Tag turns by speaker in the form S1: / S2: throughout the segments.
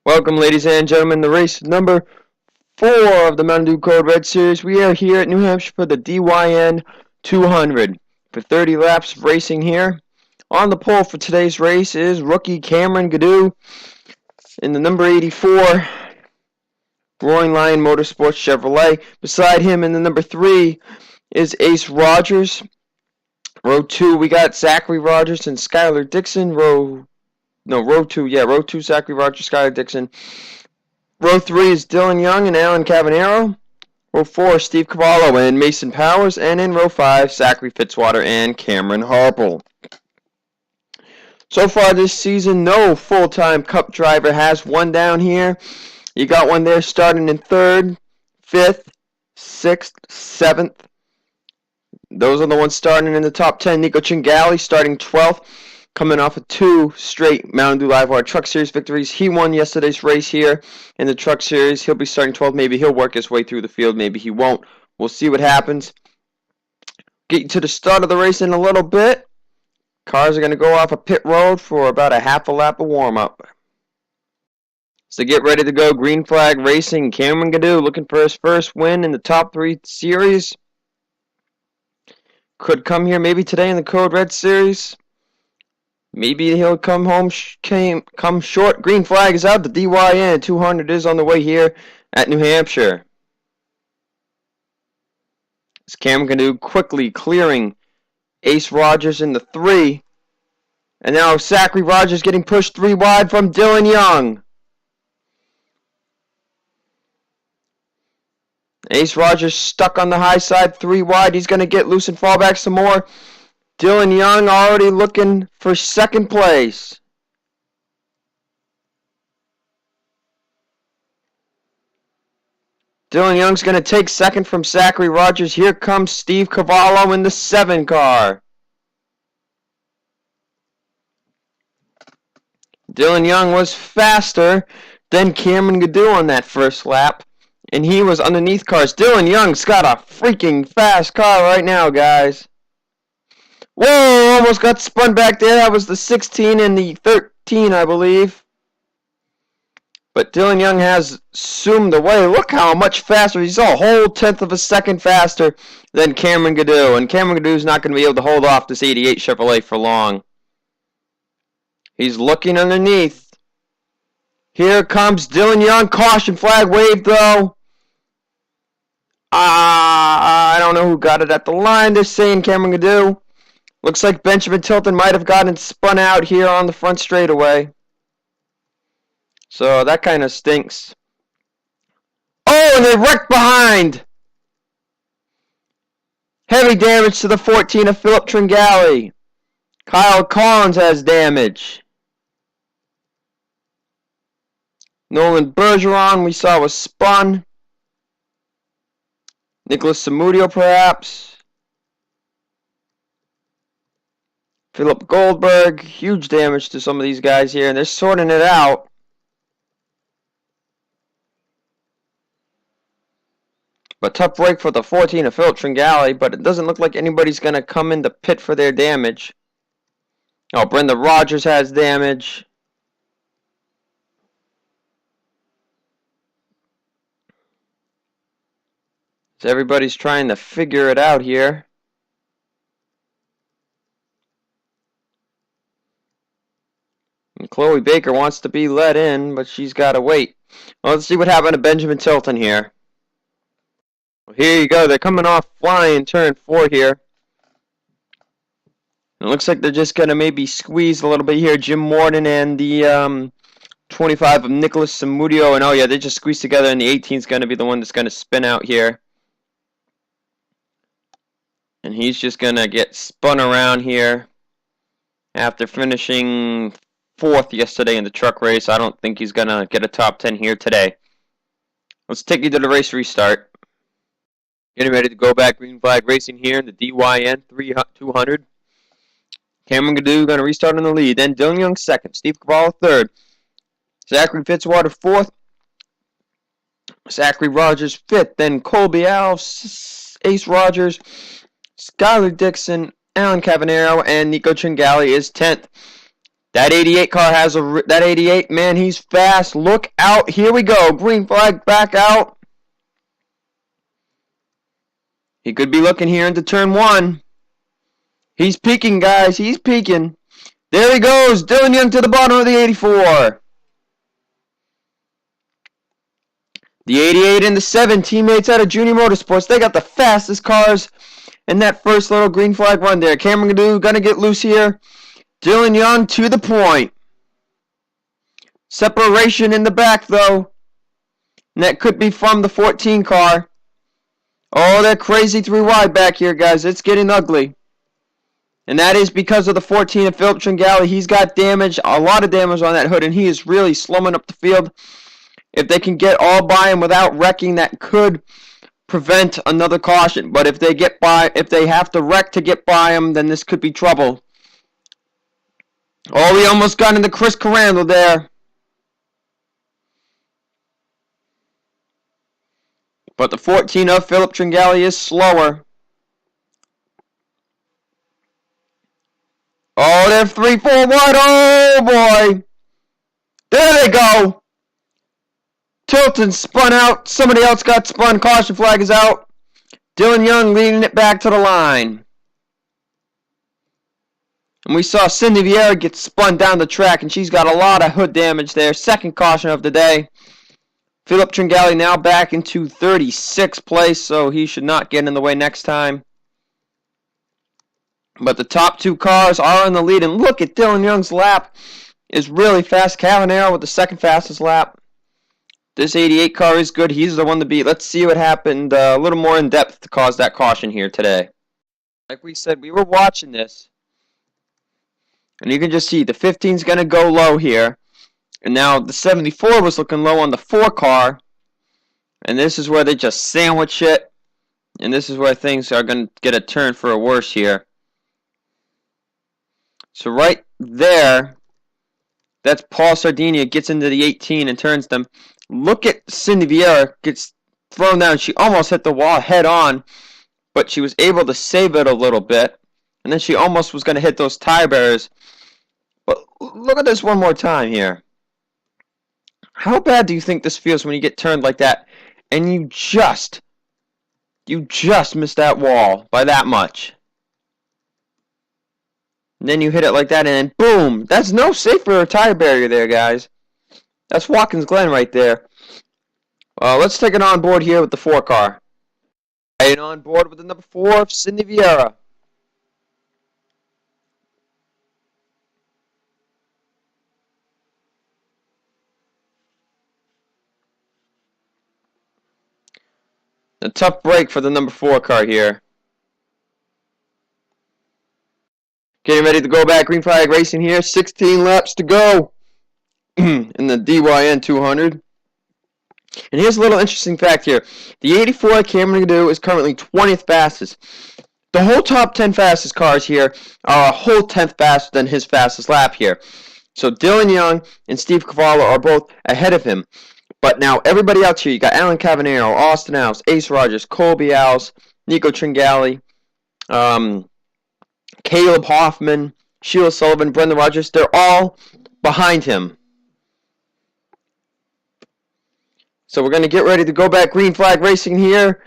S1: Welcome, ladies and gentlemen, to race number 4 of the Mountain Dew Code Red Series. We are here at New Hampshire for the DYN 200 for 30 laps of racing here. On the pole for today's race is rookie Cameron Gadoo in the number 84 Roaring Lion Motorsports Chevrolet. Beside him in the number 3 is Ace Rogers. Row 2, we got Zachary Rogers and Skylar Dixon. Row 2, Zachary Rogers, Skylar Dixon. Row 3 is Dylan Young and Alan Cavanero. Row 4, Steve Cavallo and Mason Powers. And in row 5, Zachary Fitzwater and Cameron Harple. So far this season, no full-time Cup driver has won down here. You got one there starting in 3rd, 5th, 6th, 7th. Those are the ones starting in the top 10. Nico Chingali starting 12th. Coming off of 2 straight Mountain Dew Livewire Truck Series victories. He won yesterday's race here in the Truck Series. He'll be starting 12th. Maybe he'll work his way through the field. Maybe he won't. We'll see what happens. Getting to the start of the race in a little bit. Cars are going to go off a pit road for about a half a lap of warm-up. So get ready to go. Green flag racing. Cameron Gadoo looking for his first win in the top 3 series. Could come here maybe today in the Code Red Series. Maybe he'll come short. Green flag is out. The DYN 200 is on the way here at New Hampshire. It's Cameron Gadoo quickly clearing Ace Rogers in the 3. And now Zachary Rogers getting pushed 3 wide from Dylan Young. Ace Rogers stuck on the high side 3 wide. He's going to get loose and fall back some more. Dylan Young already looking for 2nd place. Dylan Young's going to take 2nd from Zachary Rogers. Here comes Steve Cavallo in the 7 car. Dylan Young was faster than Cameron Gadoo on that first lap, and he was underneath cars. Dylan Young's got a freaking fast car right now, guys. Whoa, almost got spun back there. That was the 16 and the 13, I believe. But Dylan Young has zoomed away. Look how much faster. He's a whole 1/10 of a second faster than Cameron Gadoo. And Cameron Gadoo's not going to be able to hold off this 88 Chevrolet for long. He's looking underneath. Here comes Dylan Young. Caution flag waved, though. I don't know who got it at the line. They're saying Cameron Gadoo. Looks like Benjamin Tilton might have gotten spun out here on the front straightaway. So that kind of stinks. Oh, and they wrecked behind. Heavy damage to the 14 of Philip Tringali. Kyle Collins has damage. Nolan Bergeron we saw was spun. Nicholas Samudio perhaps. Philip Goldberg, huge damage to some of these guys here, and they're sorting it out. But tough break for the 14 of Philip Tringali, but it doesn't look like anybody's going to come in the pit for their damage. Oh, Brenda Rogers has damage. So everybody's trying to figure it out here. And Chloe Baker wants to be let in, but she's got to wait. Well, let's see what happened to Benjamin Tilton here. Well, here you go. They're coming off flying turn 4 here. It looks like they're just going to maybe squeeze a little bit here. Jim Morton and the 25 of Nicholas Samudio. And oh yeah, they just squeezed together, and the 18 is going to be the one that's going to spin out here. And he's just going to get spun around here after finishing 4th yesterday in the truck race. I don't think he's going to get a top 10 here today. Let's take you to the race restart. Getting ready to go back green flag racing here in the DYN 200. Cameron Gadoo going to restart in the lead. Then Dylan Young 2nd. Steve Cavallo 3rd. Zachary Fitzwater 4th. Zachary Rogers 5th. Then Colby Alves, Ace Rogers, Skylar Dixon, Alan Cavanero, and Nico Chingali is 10th. That 88 car has that 88, man, he's fast. Look out. Here we go. Green flag back out. He could be looking here into turn 1. He's peeking, guys. He's peeking. There he goes. Dylan Young to the bottom of the 84. The 88 and the 7 teammates out of Junior Motorsports. They got the fastest cars in that first little green flag run there. Cameron Gadu gonna get loose here. Dylan Young to the point. Separation in the back though. And that could be from the 14 car. Oh, they're crazy 3 wide back here, guys. It's getting ugly. And that is because of the 14 of Philip Tringali. He's got damage, a lot of damage on that hood, and he is really slumming up the field. If they can get all by him without wrecking, that could prevent another caution. But if they have to wreck to get by him, then this could be trouble. Oh, we almost got into Chris Carandle there. But the 14 of Philip Tringali is slower. Oh, they're 3-4 wide. Oh, boy. There they go. Tilton spun out. Somebody else got spun. Caution flag is out. Dylan Young leading it back to the line. And we saw Cindy Vieira get spun down the track, and she's got a lot of hood damage there. Second caution of the day. Philip Tringali now back into 36th place, so he should not get in the way next time. But the top 2 cars are in the lead, and look at Dylan Young's lap is really fast. Cavanero with the second fastest lap. This 88 car is good. He's the one to beat. Let's see what happened a little more in depth to cause that caution here today. Like we said, we were watching this. And you can just see the 15 is going to go low here. And now the 74 was looking low on the 4 car. And this is where they just sandwich it. And this is where things are going to get a turn for a worse here. So right there, that's Paul Sardinia gets into the 18 and turns them. Look at Cindy Vieira gets thrown down. She almost hit the wall head on, but she was able to save it a little bit. And then she almost was going to hit those tire barriers. But look at this one more time here. How bad do you think this feels when you get turned like that and you just miss that wall by that much? And then you hit it like that, and then boom! That's no safer tire barrier there, guys. That's Watkins Glen right there. Let's take it on board here with the 4 car. And on board with the number 4, Cindy Vieira. A tough break for the number 4 car here. Getting ready to go back. Green flag racing here. 16 laps to go in the DYN 200. And here's a little interesting fact here. The 84 Cameron Gadu is currently 20th fastest. The whole top 10 fastest cars here are a whole 10th faster than his fastest lap here. So Dylan Young and Steve Cavallo are both ahead of him. But now everybody else here, you got Alan Cavanero, Austin Alves, Ace Rogers, Colby Alves, Nico Tringali, Caleb Hoffman, Sheila Sullivan, Brendan Rogers, they're all behind him. So we're going to get ready to go back green flag racing here.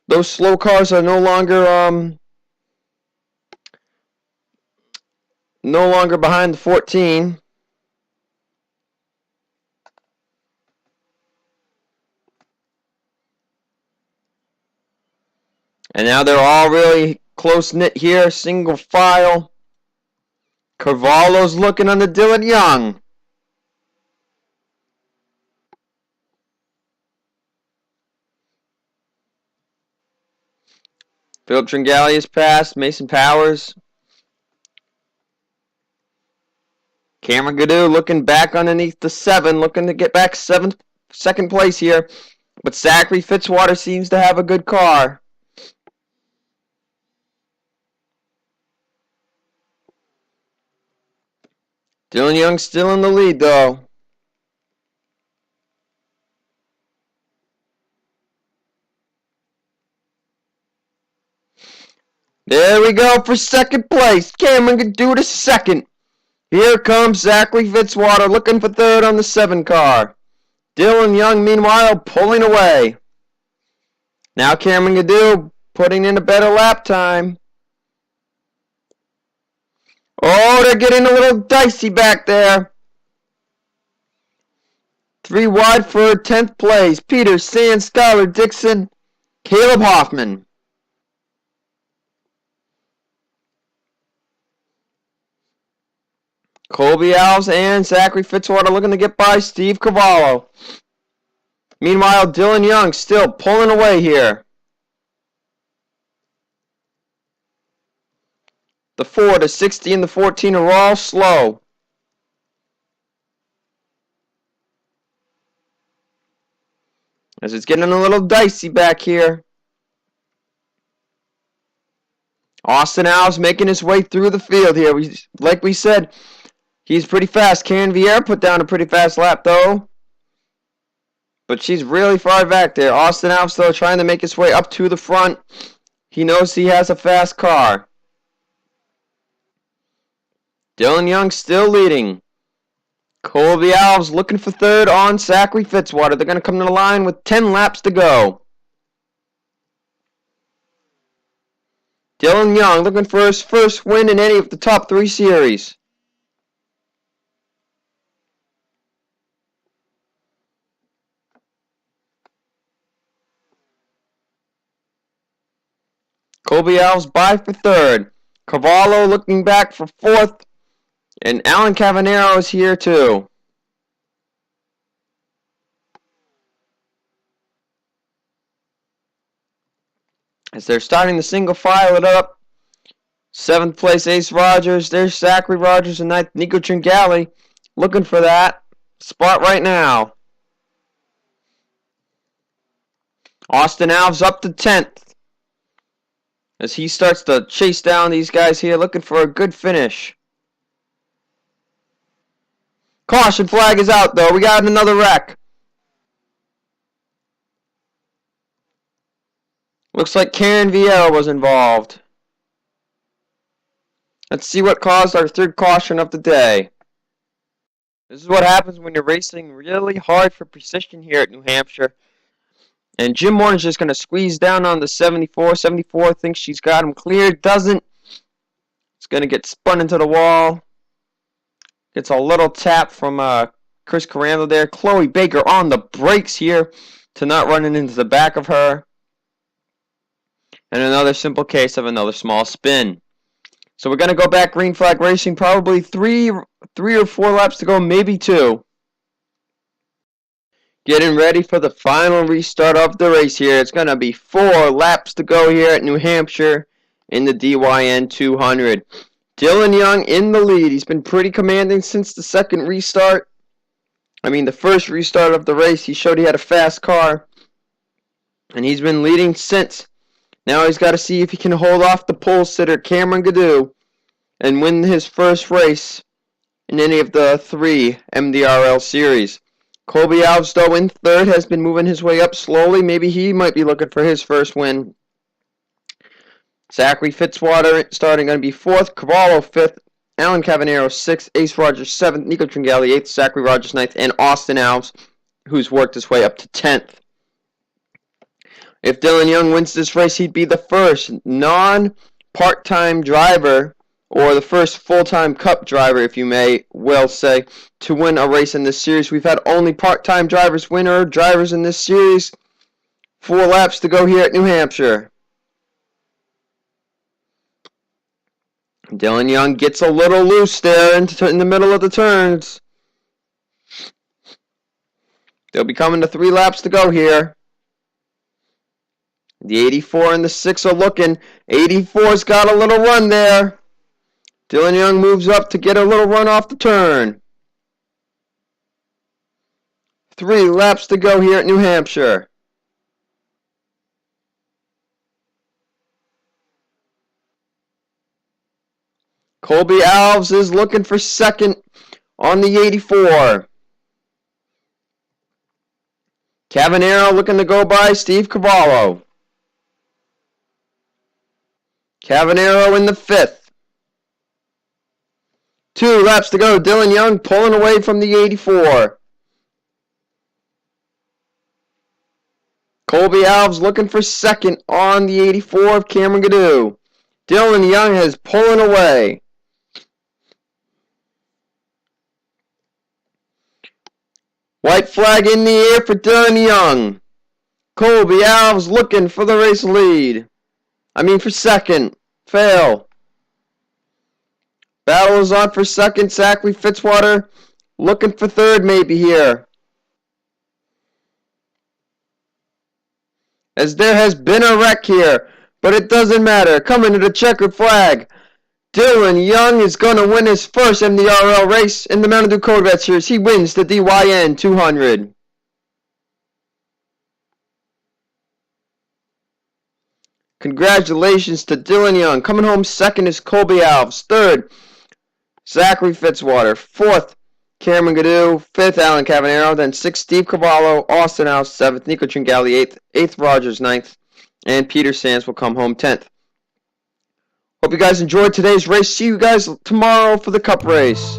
S1: Those slow cars are no longer behind the 14. And now they're all really close-knit here, single file. Carvalho's looking on the Dylan Young. Philip Tringali is passed. Mason Powers. Cameron Gadu looking back underneath the 7, looking to get back second place here. But Zachary Fitzwater seems to have a good car. Dylan Young still in the lead, though. There we go for second place. Cameron Gadu to second. Here comes Zachary Fitzwater looking for third on the 7 car. Dylan Young, meanwhile, pulling away. Now Cameron Gaddu putting in a better lap time. Oh, they're getting a little dicey back there. 3 wide for 10th place. Peter Sands, Skylar Dixon, Caleb Hoffman. Colby Alves and Zachary Fitzwater looking to get by Steve Cavallo. Meanwhile, Dylan Young still pulling away here. The 4, the 60, and the 14 are all slow. As it's getting a little dicey back here. Austin Alves making his way through the field here. Like we said, he's pretty fast. Karen Vieira put down a pretty fast lap, though. But she's really far back there. Austin Alves, though, trying to make his way up to the front. He knows he has a fast car. Dylan Young still leading. Colby Alves looking for third on Zachary Fitzwater. They're going to come to the line with 10 laps to go. Dylan Young looking for his first win in any of the top 3 series. Colby Alves by for third. Cavallo looking back for fourth. And Alan Cavanero is here too. As they're starting to single file it up. 7th place Ace Rogers. There's Zachary Rogers and 9th Nico Tringali. Looking for that spot right now. Austin Alves up to 10th. As he starts to chase down these guys here, looking for a good finish. Caution flag is out, though. We got another wreck. Looks like Karen Vieira was involved. Let's see what caused our 3rd caution of the day. This is what happens when you're racing really hard for precision here at New Hampshire. And Jim Morton's just going to squeeze down on the 74. 74 thinks she's got him cleared. Doesn't. It's going to get spun into the wall. Gets a little tap from Chris Carando there. Chloe Baker on the brakes here to not running into the back of her. And another simple case of another small spin. So we're going to go back green flag racing. Probably three or 4 laps to go, maybe 2. Getting ready for the final restart of the race here. It's going to be 4 laps to go here at New Hampshire in the DYN 200. Dylan Young in the lead. He's been pretty commanding since the second restart. The first restart of the race. He showed he had a fast car. And he's been leading since. Now he's got to see if he can hold off the pole sitter, Cameron Gaddu, and win his first race in any of the 3 MDRL series. Colby Alves, though, in third, has been moving his way up slowly. Maybe he might be looking for his first win. Zachary Fitzwater starting going to be 4th. Cavallo 5th. Alan Cavanero 6th. Ace Rogers 7th. Nico Tringali 8th. Zachary Rogers 9th. And Austin Alves, who's worked his way up to 10th. If Dylan Young wins this race, he'd be the first non-part-time driver, or the first full-time cup driver, if you may well say, to win a race in this series. We've had only part-time drivers win or drivers in this series. 4 laps to go here at New Hampshire. Dylan Young gets a little loose there in the middle of the turns. They'll be coming to 3 laps to go here. The 84 and the 6 are looking. 84's got a little run there. Dylan Young moves up to get a little run off the turn. 3 laps to go here at New Hampshire. Colby Alves is looking for second on the 84. Cavanero looking to go by Steve Cavallo. Cavanero in the 5th. 2 laps to go. Dylan Young pulling away from the 84. Colby Alves looking for second on the 84 of Cameron Gadoo. Dylan Young is pulling away. White flag in the air for Dylan Young. Colby Alves looking for the race lead. For second. Fail. Battle is on for second. Zachary Fitzwater looking for third maybe here. As there has been a wreck here, but it doesn't matter. Coming to the checkered flag. Dylan Young is going to win his first MDRL race in the Mountain Dew Code Red Series. He wins the DYN 200. Congratulations to Dylan Young. Coming home second is Colby Alves. Third, Zachary Fitzwater. Fourth, Cameron Gadoo. Fifth, Alan Cavanero. Then sixth, Steve Cavallo. Austin House. Seventh, Nico Tringali. Eighth. Eighth, Rogers. Ninth. And Peter Sands will come home 10th. Hope you guys enjoyed today's race. See you guys tomorrow for the Cup race.